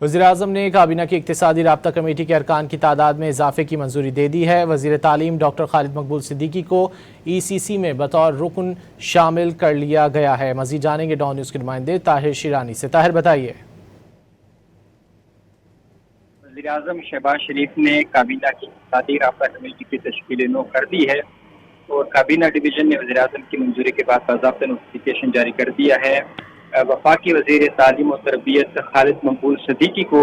وزیراعظم نے کابینہ کی اقتصادی رابطہ کمیٹی کے ارکان کی تعداد میں اضافے کی منظوری دے دی ہے۔ وزیر تعلیم ڈاکٹر خالد مقبول صدیقی کو ای سی سی میں بطور رکن شامل کر لیا گیا ہے۔ مزید جانیں گے ڈان نیوز کے نمائندے طاہر شیرانی سے۔ طاہر بتائیے۔ وزیراعظم شہباز شریف نے کابینہ کی اقتصادی رابطہ کمیٹی کی تشکیل نو کر دی ہے اور کابینہ ڈویژن نے وزیراعظم کی منظوری کے بعد باضابطہ نوٹیفیکیشن جاری کر دیا ہے۔ وفاقی وزیر تعلیم و تربیت خالد مقبول صدیقی کو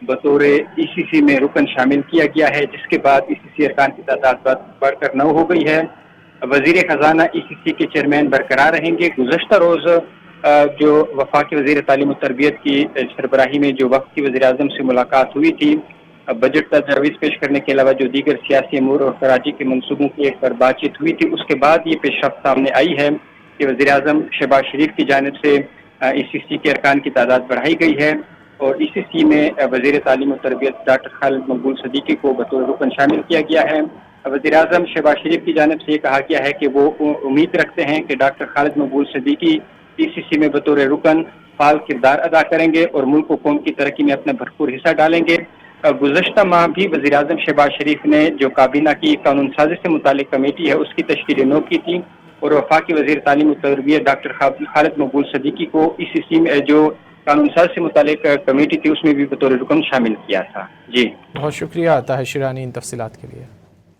بطور ای سی سی میں رکن شامل کیا گیا ہے، جس کے بعد ای سی سی ارکان کی تعداد بڑھ کر 9 ہو گئی ہے۔ وزیر خزانہ ای سی سی کے چیئرمین برقرار رہیں گے۔ گزشتہ روز جو وفاقی وزیر تعلیم و تربیت کی سربراہی میں جو وقت کی وزیراعظم سے ملاقات ہوئی تھی، بجٹ تجاویز پیش کرنے کے علاوہ جو دیگر سیاسی امور اور خراجی کے منصوبوں کی ایک بار بات چیت ہوئی تھی، اس کے بعد یہ پیش رفت سامنے آئی ہے کہ وزیراعظم شہباز شریف کی جانب سے ای سی سی کے ارکان کی تعداد بڑھائی گئی ہے اور ای سی سی میں وزیر تعلیم و تربیت ڈاکٹر خالد مقبول صدیقی کو بطور رکن شامل کیا گیا ہے۔ وزیراعظم شہباز شریف کی جانب سے یہ کہا گیا ہے کہ وہ امید رکھتے ہیں کہ ڈاکٹر خالد مقبول صدیقی ای سی سی میں بطور رکن فعال کردار ادا کریں گے اور ملک و قوم کی ترقی میں اپنا بھرپور حصہ ڈالیں گے۔ گزشتہ ماہ بھی وزیراعظم شہباز شریف نے جو کابینہ کی قانون سازی سے متعلق کمیٹی ہے اس کی تشکیل نو کی تھی اور وفاقی وزیر تعلیم و تربیت ڈاکٹر خالد مقبول صدیقی کو ای سی سی میں جو قانون سازی سے متعلق کمیٹی تھی اس میں بھی بطور رکن شامل کیا تھا۔ جی بہت شکریہ طاہر شیرانی ان تفصیلات کے لیے۔